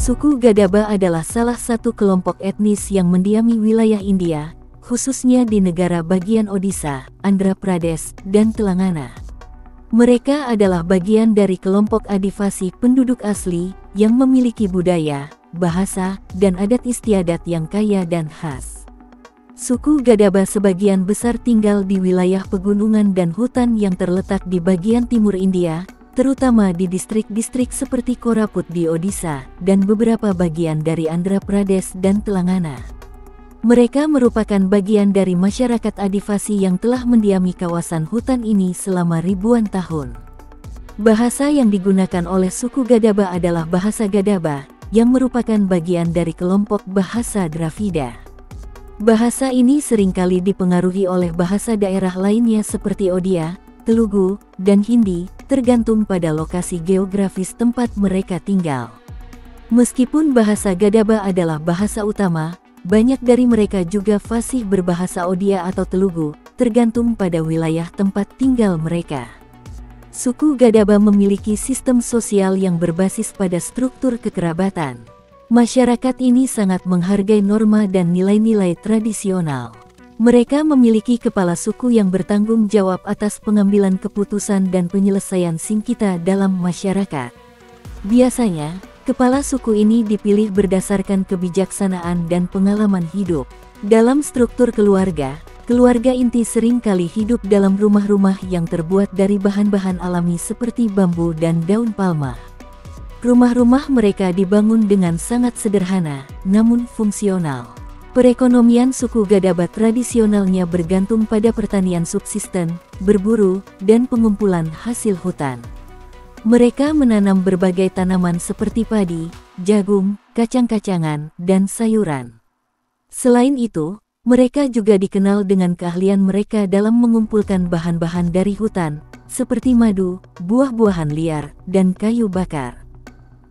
Suku Gadaba adalah salah satu kelompok etnis yang mendiami wilayah India, khususnya di negara bagian Odisha, Andhra Pradesh, dan Telangana. Mereka adalah bagian dari kelompok Adivasi penduduk asli yang memiliki budaya, bahasa, dan adat istiadat yang kaya dan khas. Suku Gadaba sebagian besar tinggal di wilayah pegunungan dan hutan yang terletak di bagian timur India, terutama di distrik-distrik seperti Koraput di Odisha, dan beberapa bagian dari Andhra Pradesh dan Telangana. Mereka merupakan bagian dari masyarakat Adivasi yang telah mendiami kawasan hutan ini selama ribuan tahun. Bahasa yang digunakan oleh suku Gadaba adalah bahasa Gadaba, yang merupakan bagian dari kelompok bahasa Dravida. Bahasa ini seringkali dipengaruhi oleh bahasa daerah lainnya seperti Odia, Telugu, dan Hindi, tergantung pada lokasi geografis tempat mereka tinggal. Meskipun bahasa Gadaba adalah bahasa utama, banyak dari mereka juga fasih berbahasa Odia atau Telugu, tergantung pada wilayah tempat tinggal mereka. Suku Gadaba memiliki sistem sosial yang berbasis pada struktur kekerabatan. Masyarakat ini sangat menghargai norma dan nilai-nilai tradisional. Mereka memiliki kepala suku yang bertanggung jawab atas pengambilan keputusan dan penyelesaian sengketa dalam masyarakat. Biasanya, kepala suku ini dipilih berdasarkan kebijaksanaan dan pengalaman hidup. Dalam struktur keluarga, keluarga inti sering kali hidup dalam rumah-rumah yang terbuat dari bahan-bahan alami seperti bambu dan daun palma. Rumah-rumah mereka dibangun dengan sangat sederhana, namun fungsional. Perekonomian suku Gadaba tradisionalnya bergantung pada pertanian subsisten, berburu, dan pengumpulan hasil hutan. Mereka menanam berbagai tanaman seperti padi, jagung, kacang-kacangan, dan sayuran. Selain itu, mereka juga dikenal dengan keahlian mereka dalam mengumpulkan bahan-bahan dari hutan, seperti madu, buah-buahan liar, dan kayu bakar.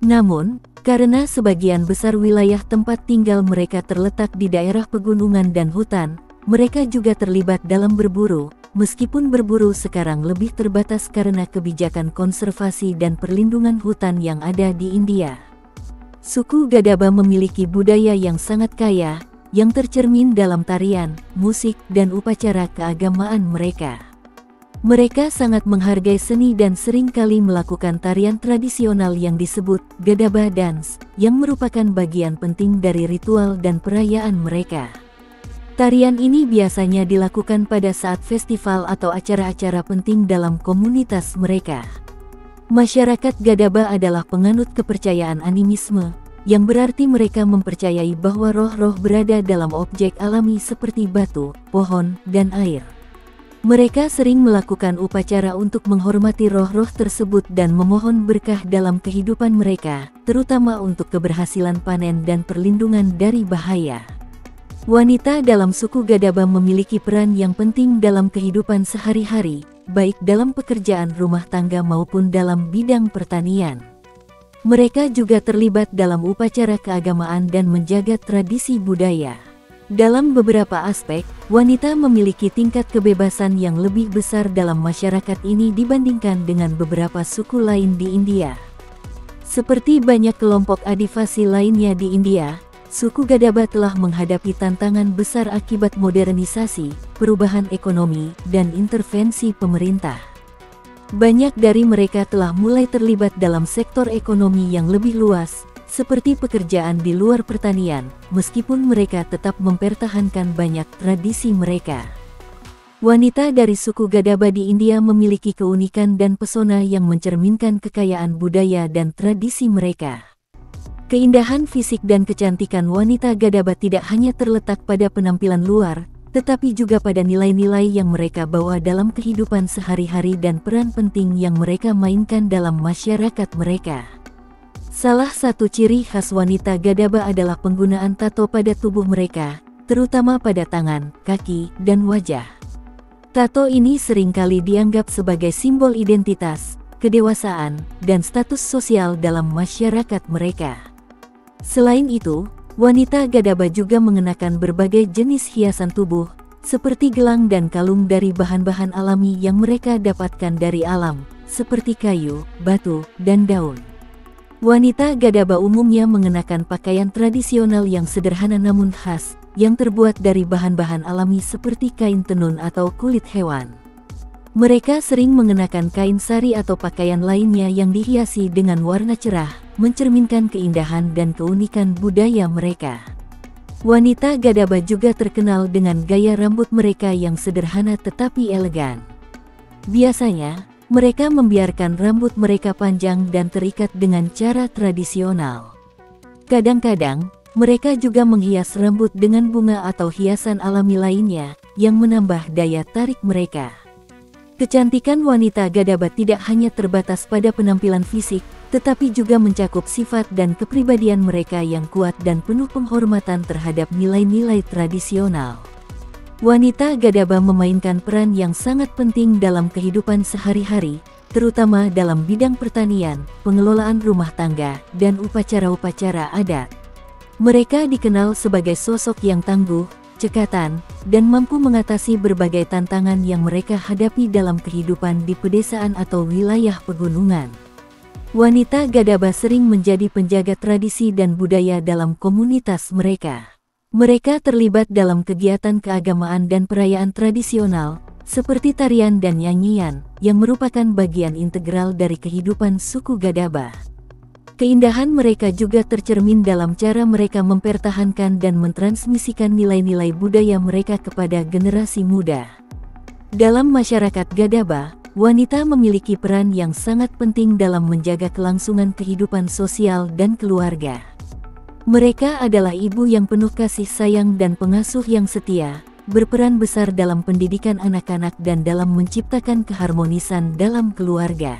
Namun, karena sebagian besar wilayah tempat tinggal mereka terletak di daerah pegunungan dan hutan, mereka juga terlibat dalam berburu, meskipun berburu sekarang lebih terbatas karena kebijakan konservasi dan perlindungan hutan yang ada di India. Suku Gadaba memiliki budaya yang sangat kaya, yang tercermin dalam tarian, musik, dan upacara keagamaan mereka. Mereka sangat menghargai seni dan seringkali melakukan tarian tradisional yang disebut Gadaba Dance, yang merupakan bagian penting dari ritual dan perayaan mereka. Tarian ini biasanya dilakukan pada saat festival atau acara-acara penting dalam komunitas mereka. Masyarakat Gadaba adalah penganut kepercayaan animisme, yang berarti mereka mempercayai bahwa roh-roh berada dalam objek alami seperti batu, pohon, dan air. Mereka sering melakukan upacara untuk menghormati roh-roh tersebut dan memohon berkah dalam kehidupan mereka, terutama untuk keberhasilan panen dan perlindungan dari bahaya. Wanita dalam suku Gadaba memiliki peran yang penting dalam kehidupan sehari-hari, baik dalam pekerjaan rumah tangga maupun dalam bidang pertanian. Mereka juga terlibat dalam upacara keagamaan dan menjaga tradisi budaya. Dalam beberapa aspek, wanita memiliki tingkat kebebasan yang lebih besar dalam masyarakat ini dibandingkan dengan beberapa suku lain di India. Seperti banyak kelompok Adivasi lainnya di India, suku Gadaba telah menghadapi tantangan besar akibat modernisasi, perubahan ekonomi, dan intervensi pemerintah. Banyak dari mereka telah mulai terlibat dalam sektor ekonomi yang lebih luas, seperti pekerjaan di luar pertanian, meskipun mereka tetap mempertahankan banyak tradisi mereka. Wanita dari suku Gadaba di India memiliki keunikan dan pesona yang mencerminkan kekayaan budaya dan tradisi mereka. Keindahan fisik dan kecantikan wanita Gadaba tidak hanya terletak pada penampilan luar, tetapi juga pada nilai-nilai yang mereka bawa dalam kehidupan sehari-hari dan peran penting yang mereka mainkan dalam masyarakat mereka. Salah satu ciri khas wanita Gadaba adalah penggunaan tato pada tubuh mereka, terutama pada tangan, kaki, dan wajah. Tato ini seringkali dianggap sebagai simbol identitas, kedewasaan, dan status sosial dalam masyarakat mereka. Selain itu, wanita Gadaba juga mengenakan berbagai jenis hiasan tubuh, seperti gelang dan kalung dari bahan-bahan alami yang mereka dapatkan dari alam, seperti kayu, batu, dan daun. Wanita Gadaba umumnya mengenakan pakaian tradisional yang sederhana namun khas, yang terbuat dari bahan-bahan alami seperti kain tenun atau kulit hewan. Mereka sering mengenakan kain sari atau pakaian lainnya yang dihiasi dengan warna cerah, mencerminkan keindahan dan keunikan budaya mereka. Wanita Gadaba juga terkenal dengan gaya rambut mereka yang sederhana tetapi elegan. Biasanya, mereka membiarkan rambut mereka panjang dan terikat dengan cara tradisional. Kadang-kadang, mereka juga menghias rambut dengan bunga atau hiasan alami lainnya, yang menambah daya tarik mereka. Kecantikan wanita Gadaba tidak hanya terbatas pada penampilan fisik, tetapi juga mencakup sifat dan kepribadian mereka yang kuat dan penuh penghormatan terhadap nilai-nilai tradisional. Wanita Gadaba memainkan peran yang sangat penting dalam kehidupan sehari-hari, terutama dalam bidang pertanian, pengelolaan rumah tangga, dan upacara-upacara adat. Mereka dikenal sebagai sosok yang tangguh, cekatan, dan mampu mengatasi berbagai tantangan yang mereka hadapi dalam kehidupan di pedesaan atau wilayah pegunungan. Wanita Gadaba sering menjadi penjaga tradisi dan budaya dalam komunitas mereka. Mereka terlibat dalam kegiatan keagamaan dan perayaan tradisional, seperti tarian dan nyanyian, yang merupakan bagian integral dari kehidupan suku Gadaba. Keindahan mereka juga tercermin dalam cara mereka mempertahankan dan mentransmisikan nilai-nilai budaya mereka kepada generasi muda. Dalam masyarakat Gadaba, wanita memiliki peran yang sangat penting dalam menjaga kelangsungan kehidupan sosial dan keluarga. Mereka adalah ibu yang penuh kasih sayang dan pengasuh yang setia, berperan besar dalam pendidikan anak-anak dan dalam menciptakan keharmonisan dalam keluarga.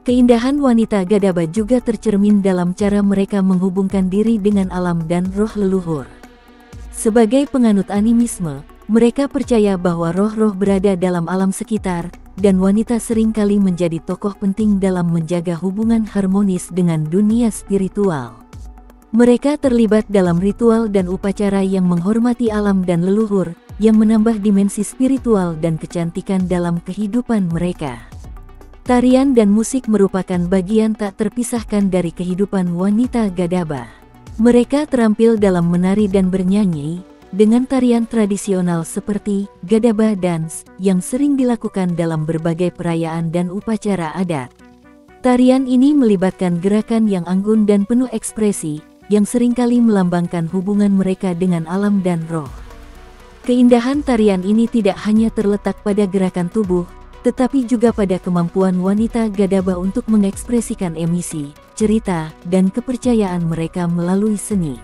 Keindahan wanita Gadaba juga tercermin dalam cara mereka menghubungkan diri dengan alam dan roh leluhur. Sebagai penganut animisme, mereka percaya bahwa roh-roh berada dalam alam sekitar, dan wanita seringkali menjadi tokoh penting dalam menjaga hubungan harmonis dengan dunia spiritual. Mereka terlibat dalam ritual dan upacara yang menghormati alam dan leluhur, yang menambah dimensi spiritual dan kecantikan dalam kehidupan mereka. Tarian dan musik merupakan bagian tak terpisahkan dari kehidupan wanita Gadaba. Mereka terampil dalam menari dan bernyanyi, dengan tarian tradisional seperti Gadaba Dance, yang sering dilakukan dalam berbagai perayaan dan upacara adat. Tarian ini melibatkan gerakan yang anggun dan penuh ekspresi, yang seringkali melambangkan hubungan mereka dengan alam dan roh. Keindahan tarian ini tidak hanya terletak pada gerakan tubuh, tetapi juga pada kemampuan wanita Gadaba untuk mengekspresikan emosi, cerita, dan kepercayaan mereka melalui seni.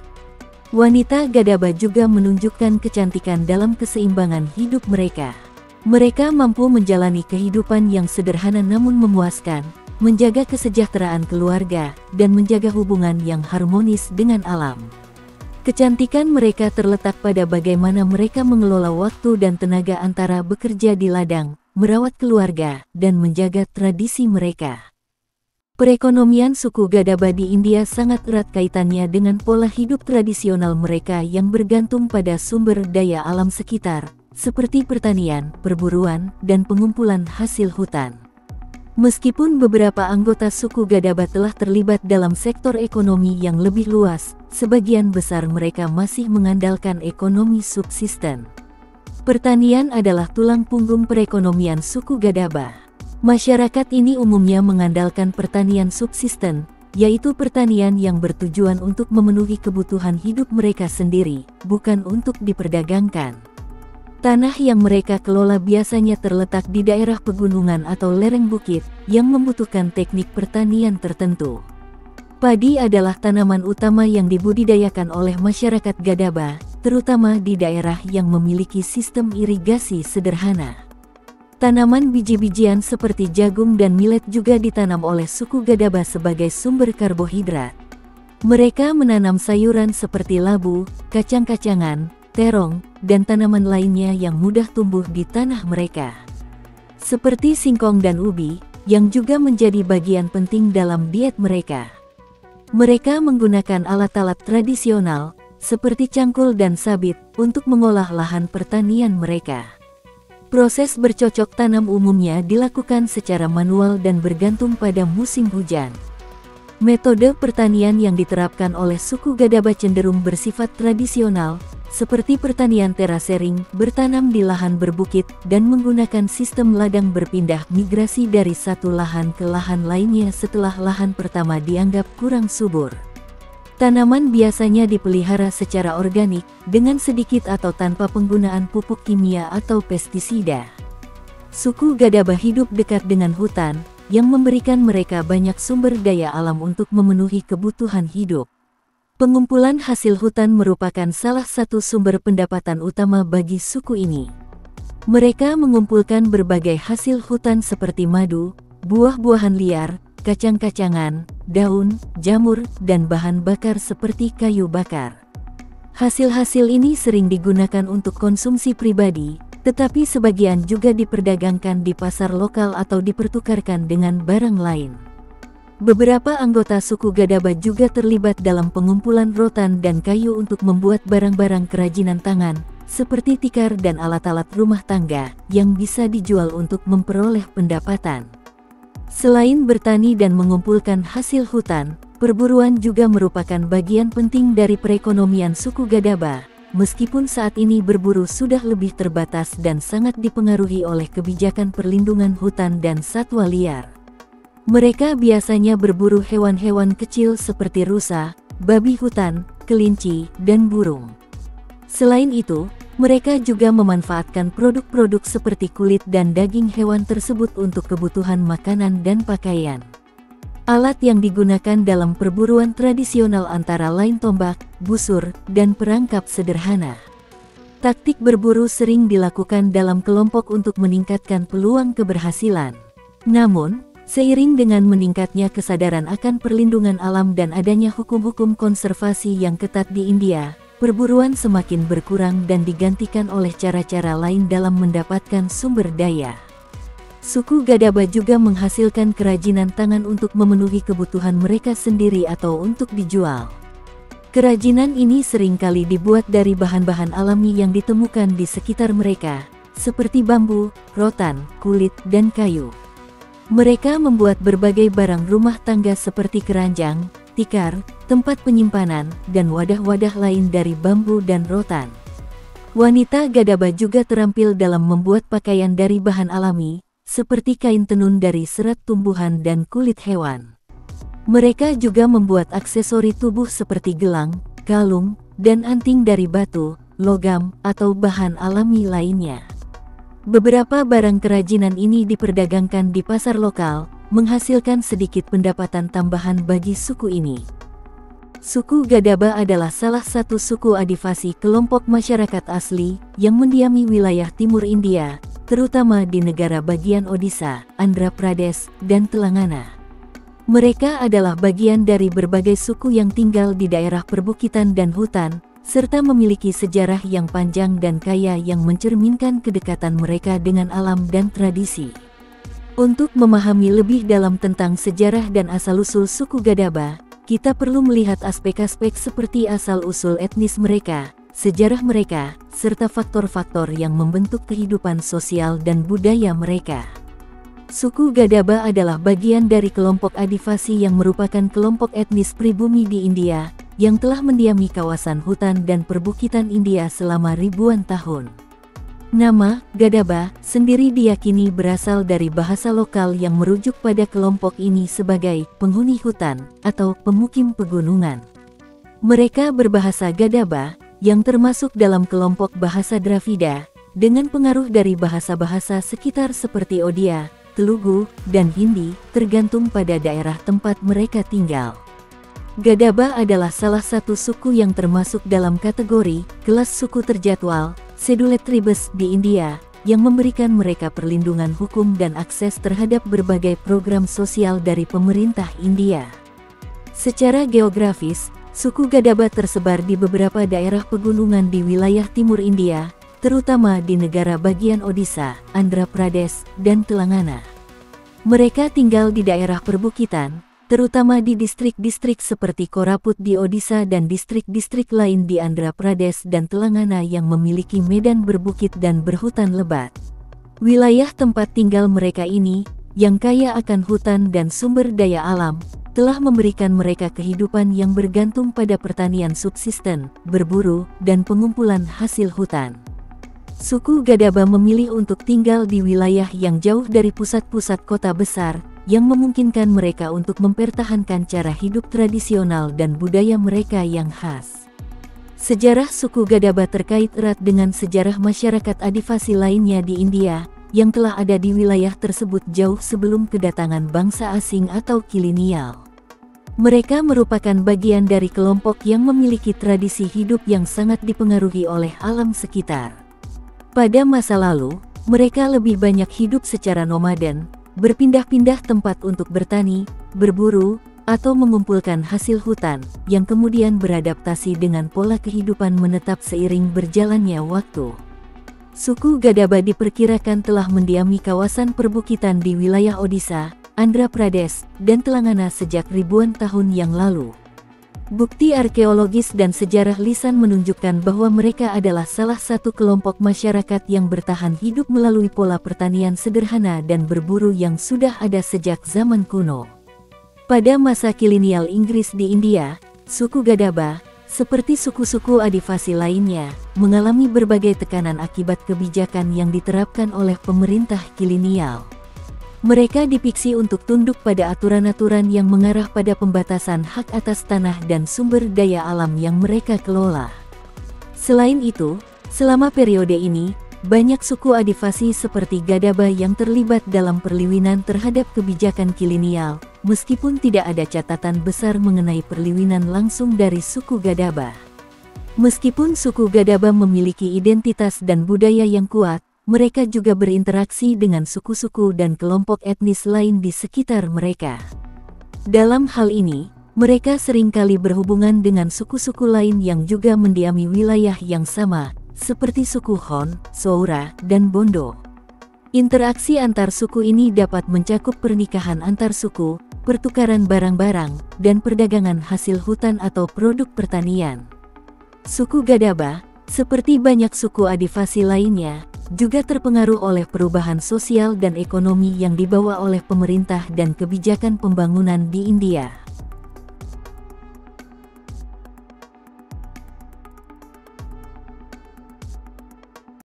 Wanita Gadaba juga menunjukkan kecantikan dalam keseimbangan hidup mereka. Mereka mampu menjalani kehidupan yang sederhana namun memuaskan, menjaga kesejahteraan keluarga, dan menjaga hubungan yang harmonis dengan alam. Kecantikan mereka terletak pada bagaimana mereka mengelola waktu dan tenaga antara bekerja di ladang, merawat keluarga, dan menjaga tradisi mereka. Perekonomian suku Gadaba di India sangat erat kaitannya dengan pola hidup tradisional mereka yang bergantung pada sumber daya alam sekitar, seperti pertanian, perburuan, dan pengumpulan hasil hutan. Meskipun beberapa anggota suku Gadaba telah terlibat dalam sektor ekonomi yang lebih luas, sebagian besar mereka masih mengandalkan ekonomi subsisten. Pertanian adalah tulang punggung perekonomian suku Gadaba. Masyarakat ini umumnya mengandalkan pertanian subsisten, yaitu pertanian yang bertujuan untuk memenuhi kebutuhan hidup mereka sendiri, bukan untuk diperdagangkan. Tanah yang mereka kelola biasanya terletak di daerah pegunungan atau lereng bukit, yang membutuhkan teknik pertanian tertentu. Padi adalah tanaman utama yang dibudidayakan oleh masyarakat Gadaba, terutama di daerah yang memiliki sistem irigasi sederhana. Tanaman biji-bijian seperti jagung dan millet juga ditanam oleh suku Gadaba sebagai sumber karbohidrat. Mereka menanam sayuran seperti labu, kacang-kacangan, terong, dan tanaman lainnya yang mudah tumbuh di tanah mereka. Seperti singkong dan ubi, yang juga menjadi bagian penting dalam diet mereka. Mereka menggunakan alat-alat tradisional, seperti cangkul dan sabit, untuk mengolah lahan pertanian mereka. Proses bercocok tanam umumnya dilakukan secara manual dan bergantung pada musim hujan. Metode pertanian yang diterapkan oleh suku Gadaba cenderung bersifat tradisional, seperti pertanian terasering, bertanam di lahan berbukit, dan menggunakan sistem ladang berpindah migrasi dari satu lahan ke lahan lainnya setelah lahan pertama dianggap kurang subur. Tanaman biasanya dipelihara secara organik, dengan sedikit atau tanpa penggunaan pupuk kimia atau pestisida. Suku Gadaba hidup dekat dengan hutan, yang memberikan mereka banyak sumber daya alam untuk memenuhi kebutuhan hidup. Pengumpulan hasil hutan merupakan salah satu sumber pendapatan utama bagi suku ini. Mereka mengumpulkan berbagai hasil hutan seperti madu, buah-buahan liar, kacang-kacangan, daun, jamur, dan bahan bakar seperti kayu bakar. Hasil-hasil ini sering digunakan untuk konsumsi pribadi, tetapi sebagian juga diperdagangkan di pasar lokal atau dipertukarkan dengan barang lain. Beberapa anggota suku Gadaba juga terlibat dalam pengumpulan rotan dan kayu untuk membuat barang-barang kerajinan tangan, seperti tikar dan alat-alat rumah tangga, yang bisa dijual untuk memperoleh pendapatan. Selain bertani dan mengumpulkan hasil hutan, perburuan juga merupakan bagian penting dari perekonomian suku Gadaba, meskipun saat ini berburu sudah lebih terbatas dan sangat dipengaruhi oleh kebijakan perlindungan hutan dan satwa liar. Mereka biasanya berburu hewan-hewan kecil seperti rusa, babi hutan, kelinci, dan burung. Selain itu, mereka juga memanfaatkan produk-produk seperti kulit dan daging hewan tersebut untuk kebutuhan makanan dan pakaian. Alat yang digunakan dalam perburuan tradisional antara lain tombak, busur, dan perangkap sederhana. Taktik berburu sering dilakukan dalam kelompok untuk meningkatkan peluang keberhasilan. Namun, seiring dengan meningkatnya kesadaran akan perlindungan alam dan adanya hukum-hukum konservasi yang ketat di India, perburuan semakin berkurang dan digantikan oleh cara-cara lain dalam mendapatkan sumber daya. Suku Gadaba juga menghasilkan kerajinan tangan untuk memenuhi kebutuhan mereka sendiri atau untuk dijual. Kerajinan ini seringkali dibuat dari bahan-bahan alami yang ditemukan di sekitar mereka, seperti bambu, rotan, kulit, dan kayu. Mereka membuat berbagai barang rumah tangga seperti keranjang, tikar, tempat penyimpanan, dan wadah-wadah lain dari bambu dan rotan. Wanita Gadaba juga terampil dalam membuat pakaian dari bahan alami, seperti kain tenun dari serat tumbuhan dan kulit hewan. Mereka juga membuat aksesori tubuh seperti gelang, kalung, dan anting dari batu, logam, atau bahan alami lainnya. Beberapa barang kerajinan ini diperdagangkan di pasar lokal, menghasilkan sedikit pendapatan tambahan bagi suku ini. Suku Gadaba adalah salah satu suku adivasi kelompok masyarakat asli yang mendiami wilayah timur India, terutama di negara bagian Odisha, Andhra Pradesh, dan Telangana. Mereka adalah bagian dari berbagai suku yang tinggal di daerah perbukitan dan hutan, serta memiliki sejarah yang panjang dan kaya yang mencerminkan kedekatan mereka dengan alam dan tradisi. Untuk memahami lebih dalam tentang sejarah dan asal-usul suku Gadaba, kita perlu melihat aspek-aspek seperti asal-usul etnis mereka, sejarah mereka, serta faktor-faktor yang membentuk kehidupan sosial dan budaya mereka. Suku Gadaba adalah bagian dari kelompok adivasi yang merupakan kelompok etnis pribumi di India, yang telah mendiami kawasan hutan dan perbukitan India selama ribuan tahun. Nama Gadaba sendiri diyakini berasal dari bahasa lokal yang merujuk pada kelompok ini sebagai penghuni hutan atau pemukim pegunungan. Mereka berbahasa Gadaba, yang termasuk dalam kelompok bahasa Dravida, dengan pengaruh dari bahasa-bahasa sekitar seperti Odia, Telugu, dan Hindi, tergantung pada daerah tempat mereka tinggal. Gadaba adalah salah satu suku yang termasuk dalam kategori kelas suku terjadwal, Scheduled Tribes di India, yang memberikan mereka perlindungan hukum dan akses terhadap berbagai program sosial dari pemerintah India. Secara geografis, suku Gadaba tersebar di beberapa daerah pegunungan di wilayah timur India, terutama di negara bagian Odisha, Andhra Pradesh, dan Telangana. Mereka tinggal di daerah perbukitan, terutama di distrik-distrik seperti Koraput di Odisha dan distrik-distrik lain di Andhra Pradesh dan Telangana yang memiliki medan berbukit dan berhutan lebat. Wilayah tempat tinggal mereka ini, yang kaya akan hutan dan sumber daya alam, telah memberikan mereka kehidupan yang bergantung pada pertanian subsisten, berburu, dan pengumpulan hasil hutan. Suku Gadaba memilih untuk tinggal di wilayah yang jauh dari pusat-pusat kota besar, yang memungkinkan mereka untuk mempertahankan cara hidup tradisional dan budaya mereka yang khas. Sejarah suku Gadaba terkait erat dengan sejarah masyarakat Adivasi lainnya di India, yang telah ada di wilayah tersebut jauh sebelum kedatangan bangsa asing atau kolonial. Mereka merupakan bagian dari kelompok yang memiliki tradisi hidup yang sangat dipengaruhi oleh alam sekitar. Pada masa lalu, mereka lebih banyak hidup secara nomaden, berpindah-pindah tempat untuk bertani, berburu, atau mengumpulkan hasil hutan, yang kemudian beradaptasi dengan pola kehidupan menetap seiring berjalannya waktu. Suku Gadaba diperkirakan telah mendiami kawasan perbukitan di wilayah Odisha, Andhra Pradesh, dan Telangana sejak ribuan tahun yang lalu. Bukti arkeologis dan sejarah lisan menunjukkan bahwa mereka adalah salah satu kelompok masyarakat yang bertahan hidup melalui pola pertanian sederhana dan berburu yang sudah ada sejak zaman kuno. Pada masa kolonial Inggris di India, suku Gadaba, seperti suku-suku Adivasi lainnya, mengalami berbagai tekanan akibat kebijakan yang diterapkan oleh pemerintah kolonial. Mereka dipiksa untuk tunduk pada aturan-aturan yang mengarah pada pembatasan hak atas tanah dan sumber daya alam yang mereka kelola. Selain itu, selama periode ini, banyak suku Adivasi seperti Gadaba yang terlibat dalam perliwinan terhadap kebijakan kolonial, meskipun tidak ada catatan besar mengenai perliwinan langsung dari suku Gadaba. Meskipun suku Gadaba memiliki identitas dan budaya yang kuat, mereka juga berinteraksi dengan suku-suku dan kelompok etnis lain di sekitar mereka. Dalam hal ini, mereka seringkali berhubungan dengan suku-suku lain yang juga mendiami wilayah yang sama, seperti suku Hon, Soura, dan Bondo. Interaksi antar suku ini dapat mencakup pernikahan antar suku, pertukaran barang-barang, dan perdagangan hasil hutan atau produk pertanian. Suku Gadaba, seperti banyak suku Adivasi lainnya, juga terpengaruh oleh perubahan sosial dan ekonomi yang dibawa oleh pemerintah dan kebijakan pembangunan di India.